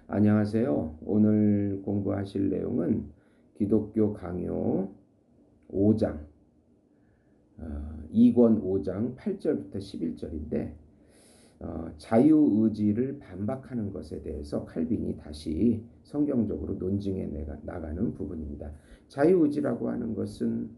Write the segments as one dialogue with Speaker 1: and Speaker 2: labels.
Speaker 1: 안녕하세요. 오늘 공부하실 내용은 기독교 강요 5장, 2권 5장 8절부터 11절인데 자유의지를 반박하는 것에 대해서 칼빈이 다시 성경적으로 논증해 나가는 부분입니다. 자유의지라고 하는 것은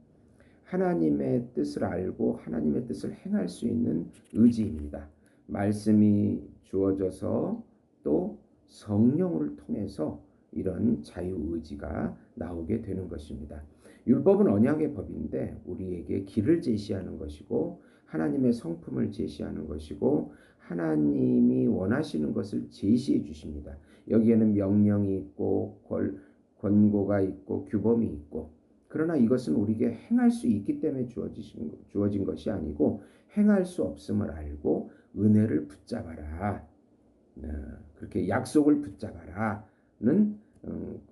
Speaker 1: 하나님의 뜻을 알고 하나님의 뜻을 행할 수 있는 의지입니다. 말씀이 주어져서 또 성령을 통해서 이런 자유의지가 나오게 되는 것입니다. 율법은 언약의 법인데 우리에게 길을 제시하는 것이고 하나님의 성품을 제시하는 것이고 하나님이 원하시는 것을 제시해 주십니다. 여기에는 명령이 있고 권고가 있고 규범이 있고, 그러나 이것은 우리에게 행할 수 있기 때문에 주어진 것이 아니고 행할 수 없음을 알고 은혜를 붙잡아라, 그렇게 약속을 붙잡아라는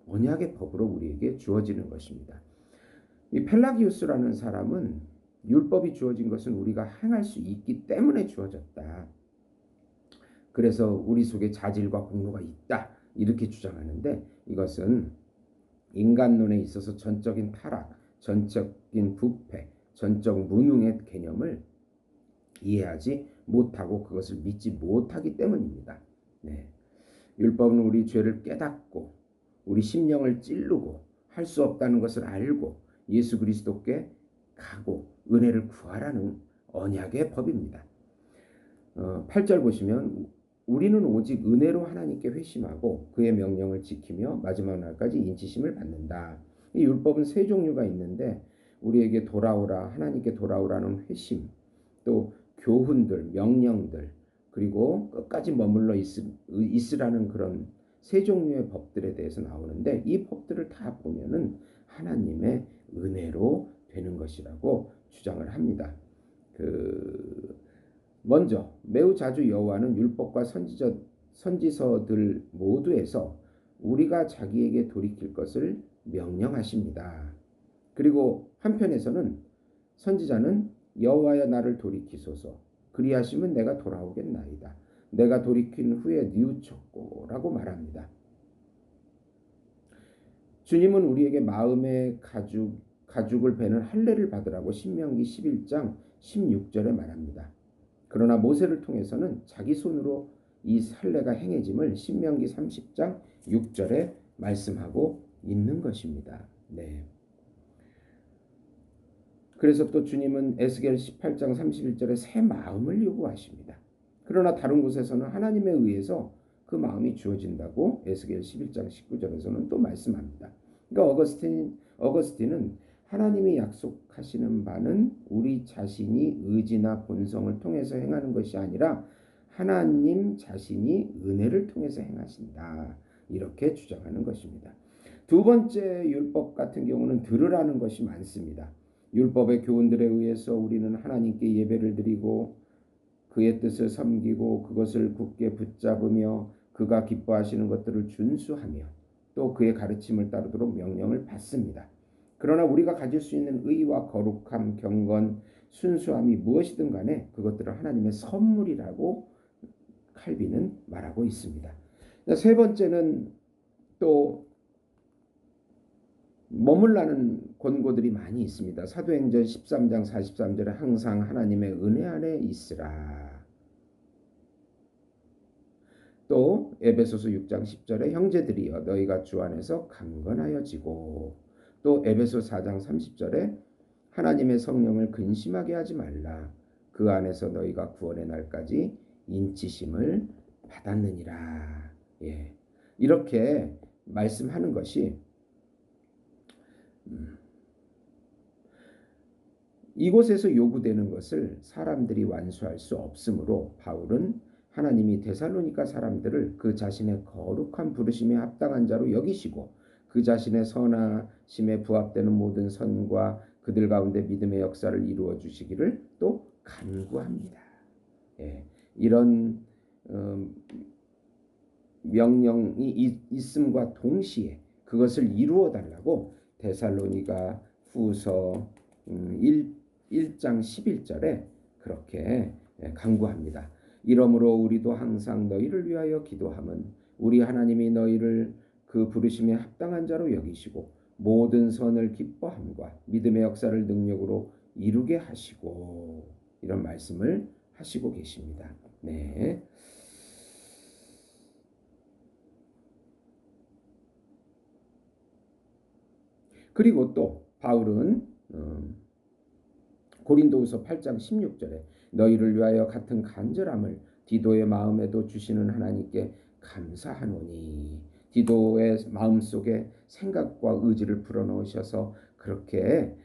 Speaker 1: 언약의 법으로 우리에게 주어지는 것입니다. 이 펠라기우스라는 사람은 율법이 주어진 것은 우리가 행할 수 있기 때문에 주어졌다. 그래서 우리 속에 자질과 공로가 있다, 이렇게 주장하는데, 이것은 인간론에 있어서 전적인 타락, 전적인 부패, 전적 무능의 개념을 이해하지 못하고 그것을 믿지 못하기 때문입니다. 네. 율법은 우리 죄를 깨닫고 우리 심령을 찌르고 할 수 없다는 것을 알고 예수 그리스도께 가고 은혜를 구하라는 언약의 법입니다. 8절 보시면 우리는 오직 은혜로 하나님께 회심하고 그의 명령을 지키며 마지막 날까지 인치심을 받는다. 이 율법은 세 종류가 있는데 우리에게 돌아오라, 하나님께 돌아오라는 회심, 또 교훈들, 명령들, 그리고 끝까지 머물러 있으라는 그런 세 종류의 법들에 대해서 나오는데, 이 법들을 다 보면은 하나님의 은혜로 되는 것이라고 주장을 합니다. 먼저 매우 자주 여호와는 율법과 선지서들 모두에서 우리가 자기에게 돌이킬 것을 명령하십니다. 그리고 한편에서는 선지자는 여호와여 나를 돌이키소서, 그리하시면 내가 돌아오겠나이다. 내가 돌이킨 후에 뉘우쳤고라고 말합니다. 주님은 우리에게 마음의 가죽을 베는 할례를 받으라고 신명기 11장 16절에 말합니다. 그러나 모세를 통해서는 자기 손으로 이 할례가 행해짐을 신명기 30장 6절에 말씀하고 있는 것입니다. 네. 그래서 또 주님은 에스겔 18장 31절에 새 마음을 요구하십니다. 그러나 다른 곳에서는 하나님에 의해서 그 마음이 주어진다고 에스겔 11장 19절에서는 또 말씀합니다. 그러니까 어거스틴은 하나님이 약속하시는 바는 우리 자신이 의지나 본성을 통해서 행하는 것이 아니라 하나님 자신이 은혜를 통해서 행하신다, 이렇게 주장하는 것입니다. 두 번째 율법 같은 경우는 들으라는 것이 많습니다. 율법의 교훈들에 의해서 우리는 하나님께 예배를 드리고 그의 뜻을 섬기고 그것을 굳게 붙잡으며 그가 기뻐하시는 것들을 준수하며 또 그의 가르침을 따르도록 명령을 받습니다. 그러나 우리가 가질 수 있는 의와 거룩함, 경건, 순수함이 무엇이든 간에 그것들은 하나님의 선물이라고 칼빈은 말하고 있습니다. 세 번째는 또 머물라는 권고들이 많이 있습니다. 사도행전 13장 43절에 항상 하나님의 은혜 안에 있으라. 또 에베소서 6장 10절에 형제들이여 너희가 주 안에서 강건하여지고, 또 에베소 4장 30절에 하나님의 성령을 근심하게 하지 말라. 그 안에서 너희가 구원의 날까지 인치심을 받았느니라. 예. 이렇게 말씀하는 것이 이곳에서 요구되는 것을 사람들이 완수할 수 없으므로 바울은 하나님이 데살로니가 사람들을 그 자신의 거룩한 부르심에 합당한 자로 여기시고 그 자신의 선하심에 부합되는 모든 선과 그들 가운데 믿음의 역사를 이루어 주시기를 또 간구합니다. 예, 이런 명령이 있음과 동시에 그것을 이루어 달라고 데살로니가 후서 1장 11절에 그렇게 간구합니다. 이러므로 우리도 항상 너희를 위하여 기도함은 우리 하나님이 너희를 그 부르심에 합당한 자로 여기시고 모든 선을 기뻐함과 믿음의 역사를 능력으로 이루게 하시고 이런 말씀을 하시고 계십니다. 네. 그리고 또 바울은 고린도후서 8장 16절에 너희를 위하여 같은 간절함을 디도의 마음에도 주시는 하나님께 감사하노니 디도의 마음속에 생각과 의지를 불어넣으셔서 그렇게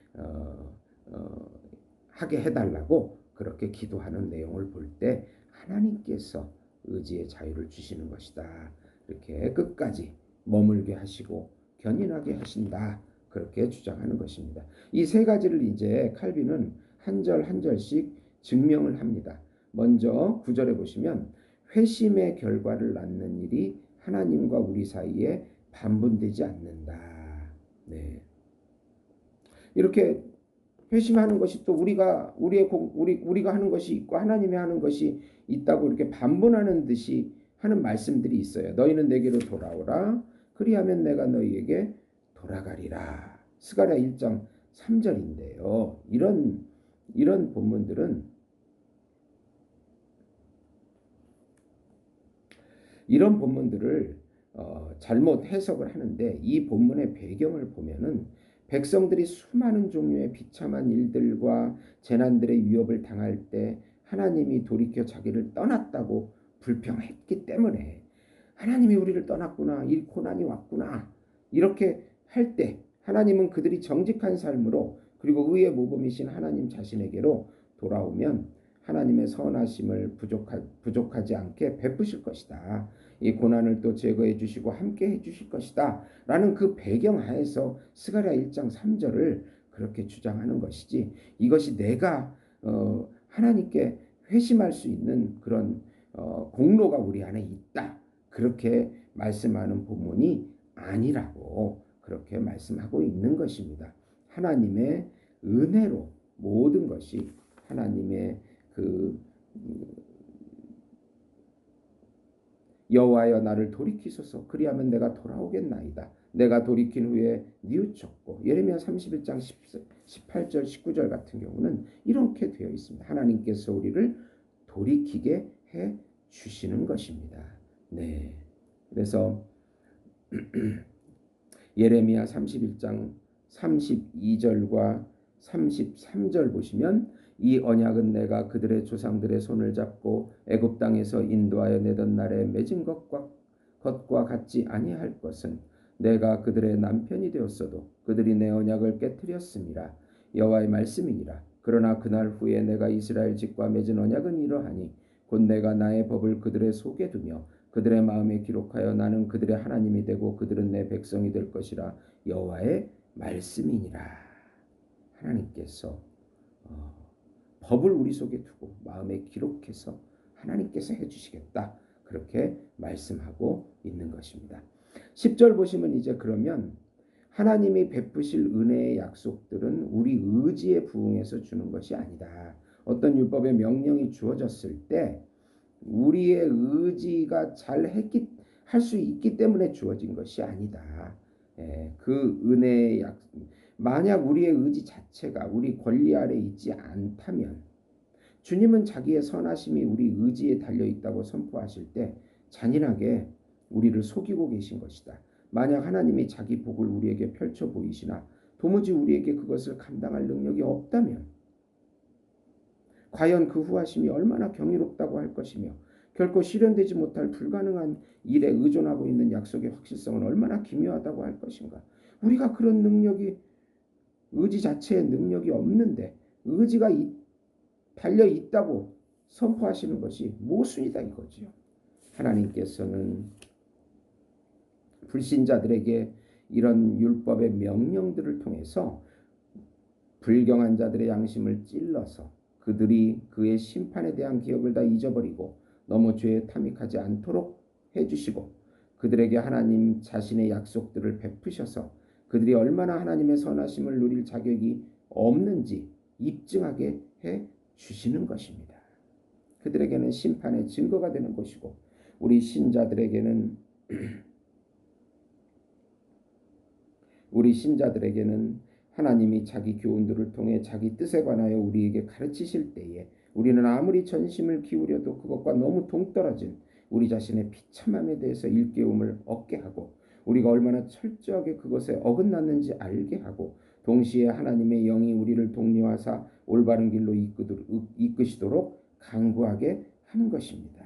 Speaker 1: 하게 해달라고 그렇게 기도하는 내용을 볼 때 하나님께서 의지의 자유를 주시는 것이다. 이렇게 끝까지 머물게 하시고 견인하게 하신다. 그렇게 주장하는 것입니다. 이 세 가지를 이제 칼빈은 한 절 한 절씩 증명을 합니다. 먼저 9절에 보시면 회심의 결과를 낳는 일이 하나님과 우리 사이에 반분되지 않는다. 네. 이렇게 회심하는 것이 또 우리가 하는 것이 있고 하나님이 하는 것이 있다고 이렇게 반분하는 듯이 하는 말씀들이 있어요. 너희는 내게로 돌아오라. 그리하면 내가 너희에게 돌아가리라. 스가랴 1장 3절인데요. 이런 본문들은 이런 본문들을 잘못 해석을 하는데 이 본문의 배경을 보면은 백성들이 수많은 종류의 비참한 일들과 재난들의 위협을 당할 때 하나님이 돌이켜 자기를 떠났다고 불평했기 때문에 하나님이 우리를 떠났구나, 이 고난이 왔구나 이렇게 할 때 하나님은 그들이 정직한 삶으로 그리고 의의 모범이신 하나님 자신에게로 돌아오면 하나님의 선하심을 부족하지 않게 베푸실 것이다. 이 고난을 또 제거해 주시고 함께 해 주실 것이다. 라는 그 배경 하에서 스가랴 1장 3절을 그렇게 주장하는 것이지 이것이 내가 하나님께 회심할 수 있는 그런 공로가 우리 안에 있다. 그렇게 말씀하는 본문이 아니라고 그렇게 말씀하고 있는 것입니다. 하나님의 은혜로 모든 것이 하나님의 그 여호와여 나를 돌이키소서 그리하면 내가 돌아오겠나이다. 내가 돌이킨 후에 뉘우쳤고 예레미야 31장 18절 19절 같은 경우는 이렇게 되어 있습니다. 하나님께서 우리를 돌이키게 해 주시는 것입니다. 네. 그래서 예레미야 31장 32절과 33절 보시면 이 언약은 내가 그들의 조상들의 손을 잡고 애굽 땅에서 인도하여 내던 날에 맺은 것과 같지 아니할 것은 내가 그들의 남편이 되었어도 그들이 내 언약을 깨뜨렸음이라 여호와의 말씀이니라. 그러나 그날 후에 내가 이스라엘 집과 맺은 언약은 이러하니 곧 내가 나의 법을 그들의 속에 두며 그들의 마음에 기록하여 나는 그들의 하나님이 되고 그들은 내 백성이 될 것이라 여호와의 말씀이니라. 하나님께서 법을 우리 속에 두고 마음에 기록해서 하나님께서 해주시겠다. 그렇게 말씀하고 있는 것입니다. 10절 보시면 이제 그러면 하나님이 베푸실 은혜의 약속들은 우리 의지에 부응해서 주는 것이 아니다. 어떤 율법의 명령이 주어졌을 때 우리의 의지가 할 수 있기 때문에 주어진 것이 아니다. 그 은혜의 만약 우리의 의지 자체가 우리 권리 아래 있지 않다면 주님은 자기의 선하심이 우리 의지에 달려있다고 선포하실 때 잔인하게 우리를 속이고 계신 것이다. 만약 하나님이 자기 복을 우리에게 펼쳐 보이시나 도무지 우리에게 그것을 감당할 능력이 없다면 과연 그 후하심이 얼마나 경이롭다고 할 것이며 결코 실현되지 못할 불가능한 일에 의존하고 있는 약속의 확실성은 얼마나 기묘하다고 할 것인가. 우리가 그런 능력이 의지 자체의 능력이 없는데 의지가 달려있다고 선포하시는 것이 모순이다 이거지요. 하나님께서는 불신자들에게 이런 율법의 명령들을 통해서 불경한 자들의 양심을 찔러서 그들이 그의 심판에 대한 기억을 다 잊어버리고 너무 죄에 탐닉하지 않도록 해주시고 그들에게 하나님 자신의 약속들을 베푸셔서 그들이 얼마나 하나님의 선하심을 누릴 자격이 없는지 입증하게 해 주시는 것입니다. 그들에게는 심판의 증거가 되는 것이고 우리 신자들에게는 우리 신자들에게는 하나님이 자기 교훈들을 통해 자기 뜻에 관하여 우리에게 가르치실 때에 우리는 아무리 전심을 기울여도 그것과 너무 동떨어진 우리 자신의 비참함에 대해서 일깨움을 얻게 하고 우리가 얼마나 철저하게 그것에 어긋났는지 알게 하고 동시에 하나님의 영이 우리를 독려하사 올바른 길로 이끄시도록 강구하게 하는 것입니다.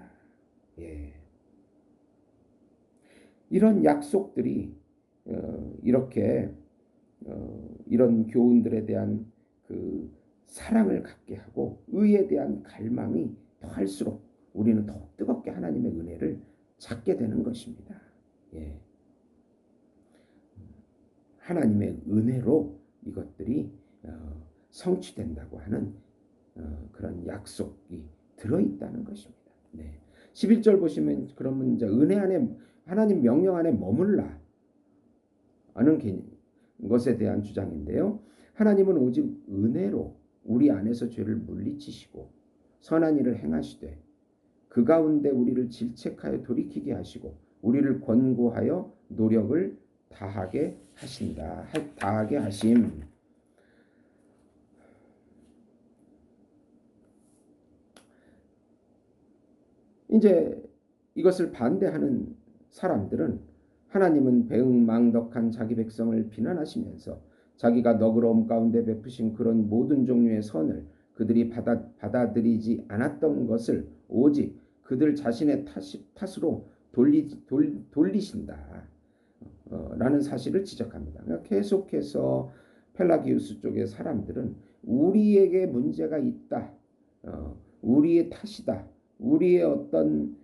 Speaker 1: 예. 이런 약속들이 이렇게 이런 교훈들에 대한 그 사랑을 갖게 하고 의에 대한 갈망이 더할수록 우리는 더욱 뜨겁게 하나님의 은혜를 찾게 되는 것입니다. 예. 하나님의 은혜로 이것들이 성취된다고 하는 그런 약속이 들어있다는 것입니다. 네. 11절 보시면 그러면 이제 은혜 안에 하나님 명령 안에 머물라 하는 것에 대한 주장인데요. 하나님은 오직 은혜로 우리 안에서 죄를 물리치시고 선한 일을 행하시되 그 가운데 우리를 질책하여 돌이키게 하시고 우리를 권고하여 노력을 다하게 하신다. 다하게 하심. 이제 이것을 반대하는 사람들은 하나님은 배은망덕한 자기 백성을 비난하시면서 자기가 너그러움 가운데 베푸신 그런 모든 종류의 선을 그들이 받아들이지 않았던 것을 오직 그들 자신의 탓으로 돌리신다. 라는 사실을 지적합니다. 그러니까 계속해서 펠라기우스 쪽의 사람들은 우리에게 문제가 있다. 우리의 탓이다. 우리의 어떤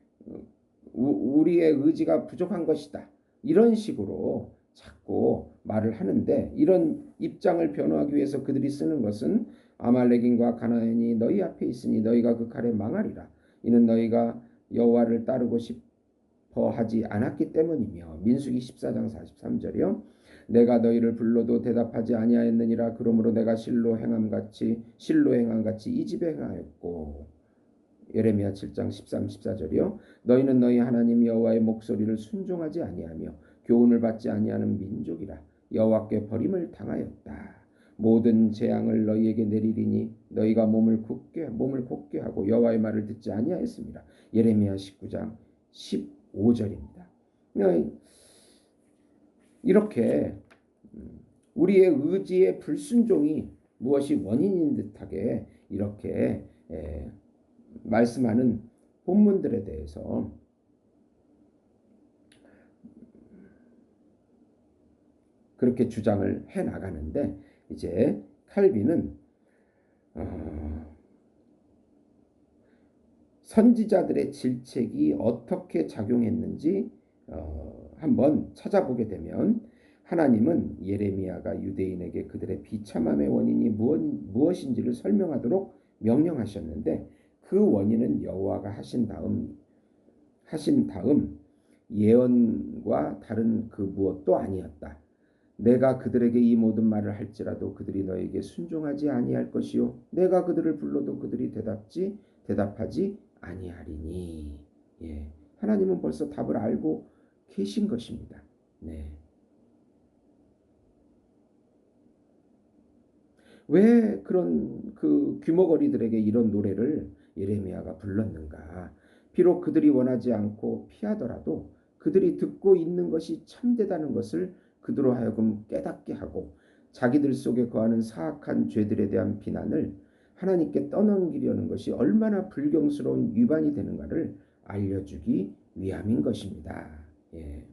Speaker 1: 우리의 의지가 부족한 것이다. 이런 식으로 자꾸 말을 하는데 이런 입장을 변호하기 위해서 그들이 쓰는 것은 아말렉인과 가나안이 너희 앞에 있으니 너희가 그 칼에 망하리라. 이는 너희가 여호와를 따르고 싶어 하지 않았기 때문이며 민수기 14장 43절이요. 내가 너희를 불러도 대답하지 아니하였느니라. 그러므로 내가 실로 행함같이 이 집에 행하였고 예레미야 7장 13, 14절이요. 너희는 너희 하나님 여호와의 목소리를 순종하지 아니하며 교훈을 받지 아니하는 민족이라. 여호와께 버림을 당하였다. 모든 재앙을 너희에게 내리리니 너희가 몸을 굳게 하고 여호와의 말을 듣지 아니하였습니다. 예레미야 19장 15절입니다. 이렇게 우리의 의지의 불순종이 무엇이 원인인 듯하게 이렇게 말씀하는 본문들에 대해서 그렇게 주장을 해 나가는데 이제 칼빈은 선지자들의 질책이 어떻게 작용했는지 한번 찾아보게 되면 하나님은 예레미야가 유대인에게 그들의 비참함의 원인이 무엇인지를 설명하도록 명령하셨는데 그 원인은 여호와가 하신 다음 예언과 다른 그 무엇도 아니었다. 내가 그들에게 이 모든 말을 할지라도 그들이 너에게 순종하지 아니할 것이요 내가 그들을 불러도 그들이 대답하지 아니하리니. 예. 하나님은 벌써 답을 알고 계신 것입니다. 네. 왜 그런 그 귀머거리들에게 이런 노래를 예레미야가 불렀는가? 비록 그들이 원하지 않고 피하더라도 그들이 듣고 있는 것이 참되다는 것을 그들로 하여금 깨닫게 하고 자기들 속에 거하는 사악한 죄들에 대한 비난을 하나님께 떠넘기려는 것이 얼마나 불경스러운 위반이 되는가를 알려주기 위함인 것입니다. 예.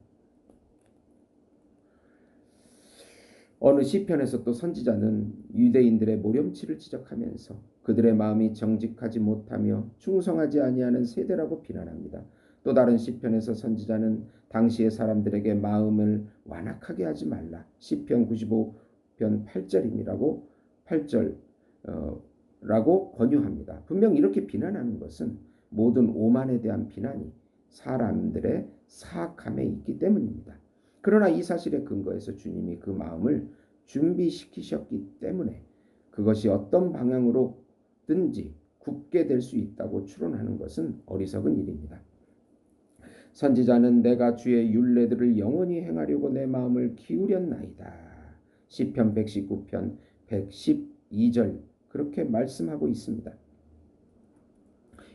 Speaker 1: 어느 시편에서 또 선지자는 유대인들의 모렴치를 지적하면서 그들의 마음이 정직하지 못하며 충성하지 아니하는 세대라고 비난합니다. 또 다른 시편에서 선지자는 당시의 사람들에게 마음을 완악하게 하지 말라. 시편 95편 8절라고 권유합니다. 분명 이렇게 비난하는 것은 모든 오만에 대한 비난이 사람들의 사악함에 있기 때문입니다. 그러나 이 사실에 근거해서 주님이 그 마음을 준비시키셨기 때문에 그것이 어떤 방향으로든지 굳게 될 수 있다고 추론하는 것은 어리석은 일입니다. 선지자는 내가 주의 율례들을 영원히 행하려고 내 마음을 기울였나이다. 시편 119편 112절 그렇게 말씀하고 있습니다.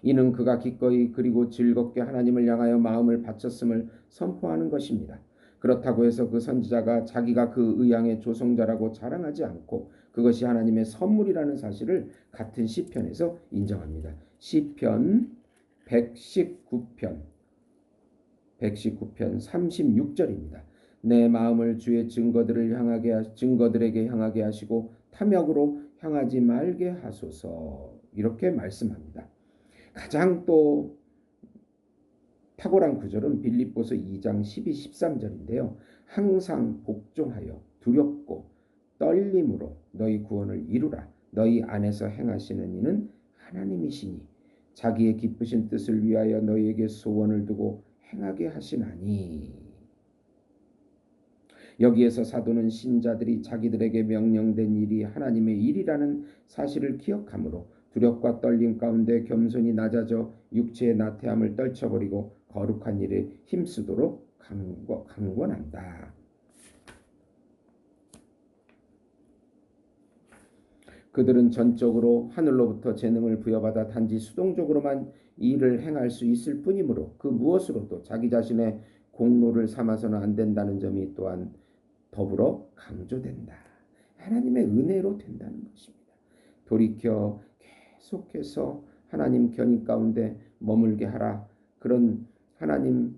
Speaker 1: 이는 그가 기꺼이 그리고 즐겁게 하나님을 향하여 마음을 바쳤음을 선포하는 것입니다. 그렇다고 해서 그 선지자가 자기가 그 의향의 조성자라고 자랑하지 않고 그것이 하나님의 선물이라는 사실을 같은 시편에서 인정합니다. 시편 119편 36절입니다. 내 마음을 주의 증거들에게 향하게 하시고 탐욕으로 향하지 말게 하소서. 이렇게 말씀합니다. 가장 또 탁월한 구절은 빌립보서 2장 12, 13절인데요. 항상 복종하여 두렵고 떨림으로 너희 구원을 이루라. 너희 안에서 행하시는 이는 하나님이시니 자기의 기쁘신 뜻을 위하여 너희에게 소원을 두고 행하게 하시나니. 여기에서 사도는 신자들이 자기들에게 명령된 일이 하나님의 일이라는 사실을 기억하므로 두렵과 떨림 가운데 겸손히 낮아져 육체의 나태함을 떨쳐버리고 거룩한 일에 힘쓰도록 강권한다. 그들은 전적으로 하늘로부터 재능을 부여받아 단지 수동적으로만 일을 행할 수 있을 뿐이므로 그 무엇으로도 자기 자신의 공로를 삼아서는 안 된다는 점이 또한 더불어 강조된다. 하나님의 은혜로 된다는 것입니다. 돌이켜 계속해서 하나님 견인 가운데 머물게 하라. 그런 하나님의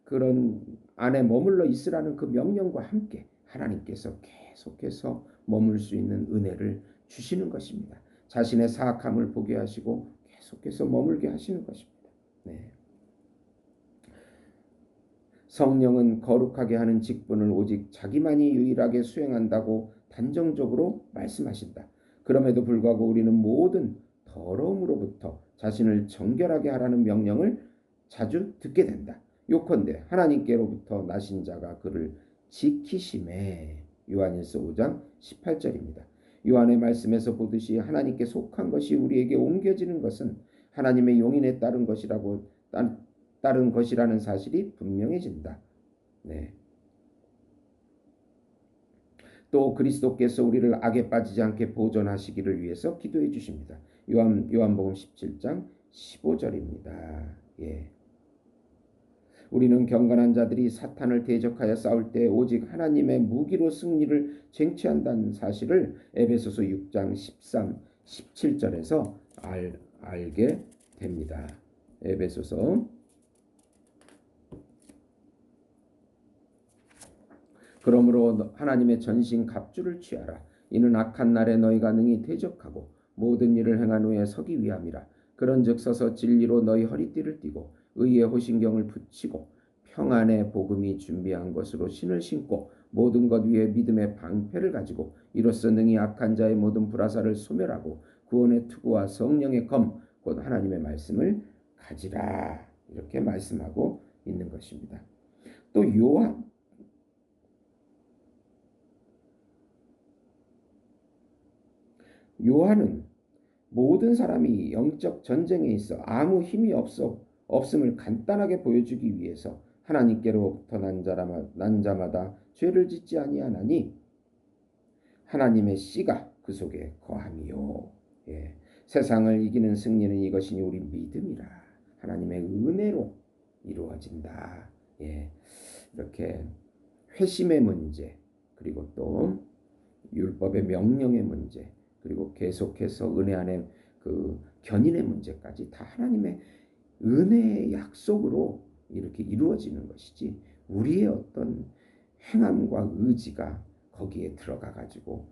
Speaker 1: 그런 안에 머물러 있으라는 그 명령과 함께 하나님께서 계속해서 머물 수 있는 은혜를 주시는 것입니다. 자신의 사악함을 보게 하시고 계속해서 머물게 하시는 것입니다. 네. 성령은 거룩하게 하는 직분을 오직 자기만이 유일하게 수행한다고 단정적으로 말씀하신다. 그럼에도 불구하고 우리는 모든 더러움으로부터 자신을 정결하게 하라는 명령을 자주 듣게 된다. 요컨대 하나님께로부터 나신 자가 그를 지키심에. 요한일서 5장 18절입니다. 요한의 말씀에서 보듯이 하나님께 속한 것이 우리에게 옮겨지는 것은 하나님의 용인에 따른 것이라는 사실이 분명해진다. 네. 또 그리스도께서 우리를 악에 빠지지 않게 보존하시기를 위해서 기도해 주십니다. 요한복음 17장 15절입니다. 예. 우리는 경건한 자들이 사탄을 대적하여 싸울 때 오직 하나님의 무기로 승리를 쟁취한다는 사실을 에베소서 6장 13, 17절에서 알게 됩니다. 에베소서 그러므로 하나님의 전신 갑주를 취하라. 이는 악한 날에 너희가 능히 대적하고 모든 일을 행한 후에 서기 위함이라. 그런즉 서서 진리로 너희 허리띠를 띠고 의의 호신경을 붙이고 평안의 복음이 준비한 것으로 신을 신고 모든 것 위에 믿음의 방패를 가지고 이로써 능히 악한 자의 모든 불화살을 소멸하고 구원의 투구와 성령의 검 곧 하나님의 말씀을 가지라. 이렇게 말씀하고 있는 것입니다. 또 요한은 모든 사람이 영적 전쟁에 있어 아무 힘이 없음을 간단하게 보여주기 위해서 하나님께로부터 난 자마다 죄를 짓지 아니하나니 하나님의 씨가 그 속에 거함이요. 예. 세상을 이기는 승리는 이것이니 우리 믿음이라. 하나님의 은혜로 이루어진다. 예. 이렇게 회심의 문제, 그리고 또 율법의 명령의 문제, 그리고 계속해서 은혜 안에 그 견인의 문제까지 다 하나님의 은혜의 약속으로 이렇게 이루어지는 것이지 우리의 어떤 행함과 의지가 거기에 들어가 가지고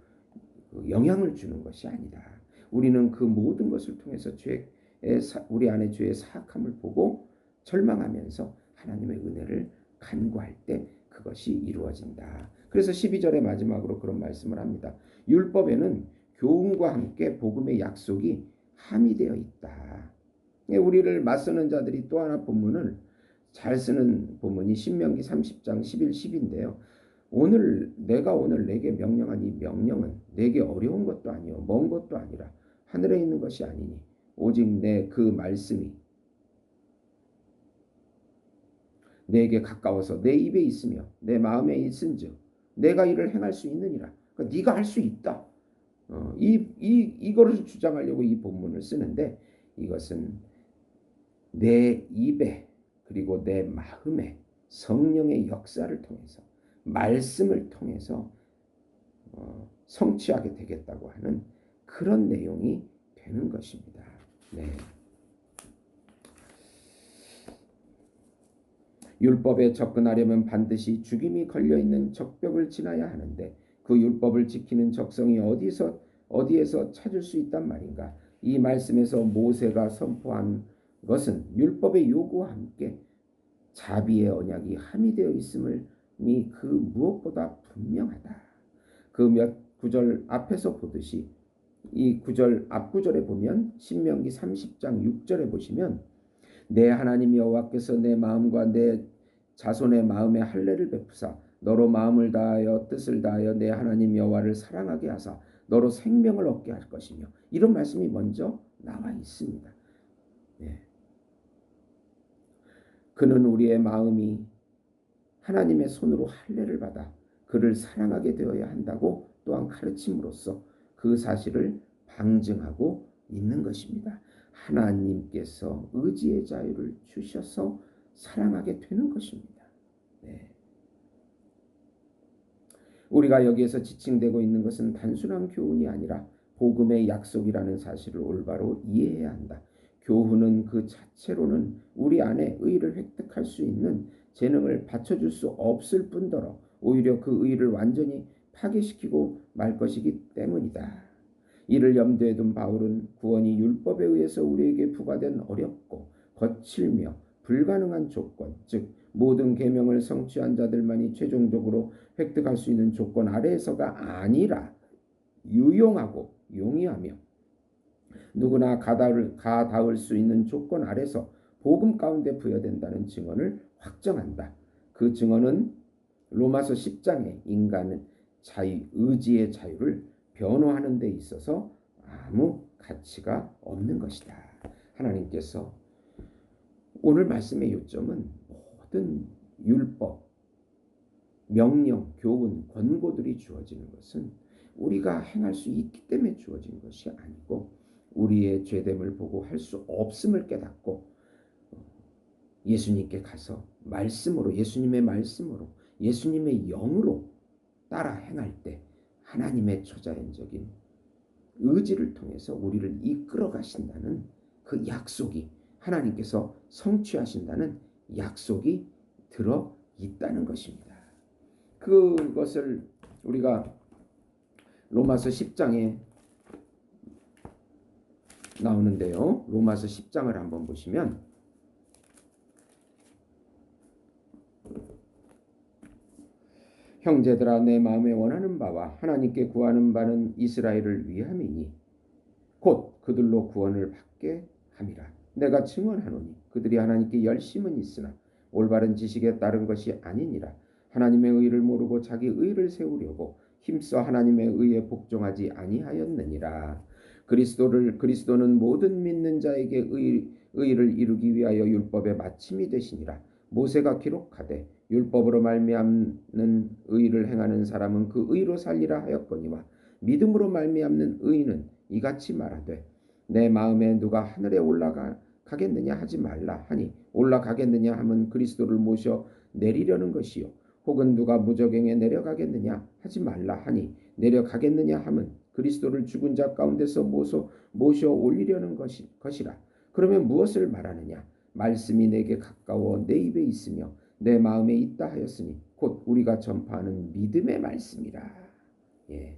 Speaker 1: 영향을 주는 것이 아니다. 우리는 그 모든 것을 통해서 우리 안에 죄의 사악함을 보고 절망하면서 하나님의 은혜를 간구할 때 그것이 이루어진다. 그래서 12절의 마지막으로 그런 말씀을 합니다. 율법에는 교훈과 함께 복음의 약속이 함의되어 있다. 우리를 맞서는 자들이 또 하나 본문을 잘 쓰는 본문이 신명기 30장 11, 10인데요. 내가 오늘 내게 명령한 이 명령은 내게 어려운 것도 아니요 먼 것도 아니라 하늘에 있는 것이 아니니 오직 내 그 말씀이 내게 가까워서 내 입에 있으며 내 마음에 있은즉 내가 이를 행할 수 있느니라. 그러니까 네가 할 수 있다. 이거를 주장하려고 이 본문을 쓰는데, 이것은 내 입에 그리고 내 마음에 성령의 역사를 통해서, 말씀을 통해서 성취하게 되겠다고 하는 그런 내용이 되는 것입니다. 네. 율법에 접근하려면 반드시 죽임이 걸려있는 적벽을 지나야 하는데 그 율법을 지키는 적성이 어디에서 찾을 수 있단 말인가. 이 말씀에서 모세가 선포한 것은 율법의 요구와 함께 자비의 언약이 함의되어 있음이 그 무엇보다 분명하다. 그 몇 구절 앞에서 보듯이 이 구절 앞 구절에 보면 신명기 30장 6절에 보시면 내 하나님 여호와께서 내 마음과 내 자손의 마음에 할례를 베푸사 너로 마음을 다하여 뜻을 다하여 내 하나님 여호와를 사랑하게 하사 너로 생명을 얻게 할 것이며, 이런 말씀이 먼저 나와 있습니다. 네. 그는 우리의 마음이 하나님의 손으로 할례를 받아 그를 사랑하게 되어야 한다고 또한 가르침으로써 그 사실을 방증하고 있는 것입니다. 하나님께서 의지의 자유를 주셔서 사랑하게 되는 것입니다. 네. 우리가 여기에서 지칭되고 있는 것은 단순한 교훈이 아니라 복음의 약속이라는 사실을 올바로 이해해야 한다. 교훈은 그 자체로는 우리 안에 의를 획득할 수 있는 재능을 받쳐줄 수 없을 뿐더러 오히려 그 의를 완전히 파괴시키고 말 것이기 때문이다. 이를 염두에 둔 바울은 구원이 율법에 의해서 우리에게 부과된 어렵고 거칠며 불가능한 조건, 즉 모든 계명을 성취한 자들만이 최종적으로 획득할 수 있는 조건 아래에서가 아니라 유용하고 용이하며 누구나 가닿을 수 있는 조건 아래서 복음 가운데 부여된다는 증언을 확정한다. 그 증언은 로마서 10장의 인간은 의지의 자유를 변호하는 데 있어서 아무 가치가 없는 것이다. 하나님께서 오늘 말씀의 요점은 모든 율법, 명령, 교훈, 권고들이 주어지는 것은 우리가 행할 수 있기 때문에 주어진 것이 아니고 우리의 죄됨을 보고 할 수 없음을 깨닫고 예수님께 가서 말씀으로, 예수님의 말씀으로, 예수님의 영으로 따라 행할 때 하나님의 초자연적인 의지를 통해서 우리를 이끌어 가신다는 그 약속이, 하나님께서 성취하신다는 약속이 들어 있다는 것입니다. 그것을 우리가 로마서 10장에 나오는데요. 로마서 10장을 한번 보시면 형제들아 내 마음에 원하는 바와 하나님께 구하는 바는 이스라엘을 위함이니 곧 그들로 구원을 받게 함이라. 내가 증언하노니 그들이 하나님께 열심은 있으나 올바른 지식에 따른 것이 아니니라. 하나님의 의를 모르고 자기 의를 세우려고 힘써 하나님의 의에 복종하지 아니하였느니라. 그리스도는 모든 믿는 자에게 의를 이루기 위하여 율법의 마침이 되시니라. 모세가 기록하되 율법으로 말미암는 의를 행하는 사람은 그 의로 살리라 하였거니와 믿음으로 말미암는 의는 이같이 말하되 내 마음에 누가 하늘에 올라가겠느냐 하지 말라 하니 올라가겠느냐 함은 그리스도를 모셔 내리려는 것이요 혹은 누가 무저갱에 내려가겠느냐 하지 말라 하니 내려가겠느냐 함은 그리스도를 죽은 자 가운데서 모셔 올리려는 것이라. 그러면 무엇을 말하느냐? 말씀이 내게 가까워 내 입에 있으며 내 마음에 있다 하였으니 곧 우리가 전파하는 믿음의 말씀이라. 예.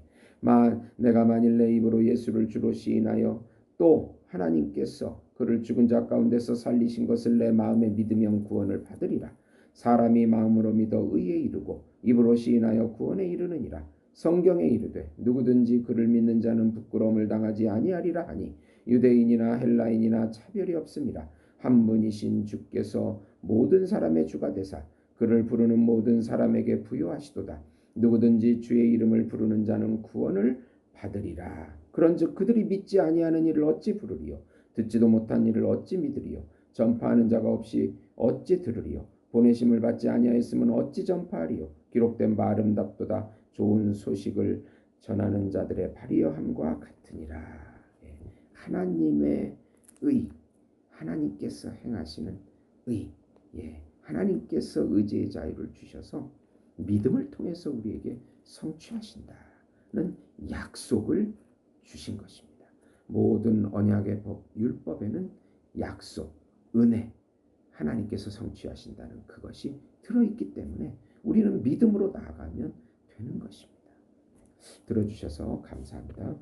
Speaker 1: 내가 만일 내 입으로 예수를 주로 시인하여 또 하나님께서 그를 죽은 자 가운데서 살리신 것을 내 마음에 믿으면 구원을 받으리라. 사람이 마음으로 믿어 의에 이르고 입으로 시인하여 구원에 이르느니라. 성경에 이르되 누구든지 그를 믿는 자는 부끄러움을 당하지 아니하리라 하니 유대인이나 헬라인이나 차별이 없음이라. 한 분이신 주께서 모든 사람의 주가 되사 그를 부르는 모든 사람에게 부여하시도다. 누구든지 주의 이름을 부르는 자는 구원을 받으리라. 그런즉 그들이 믿지 아니하는 일을 어찌 부르리요? 듣지도 못한 일을 어찌 믿으리요? 전파하는 자가 없이 어찌 들으리요? 보내심을 받지 아니하였으면 어찌 전파하리요. 기록된 바 아름답도다. 좋은 소식을 전하는 자들의 발휘함과 같으니라. 예. 하나님의 의, 하나님께서 행하시는 의, 예. 하나님께서 의지의 자유를 주셔서 믿음을 통해서 우리에게 성취하신다는 약속을 주신 것입니다. 모든 언약의 법, 율법에는 약속, 은혜, 하나님께서 성취하신다는 그것이 들어있기 때문에 우리는 믿음으로 나아가면 되는 것입니다. 들어주셔서 감사합니다.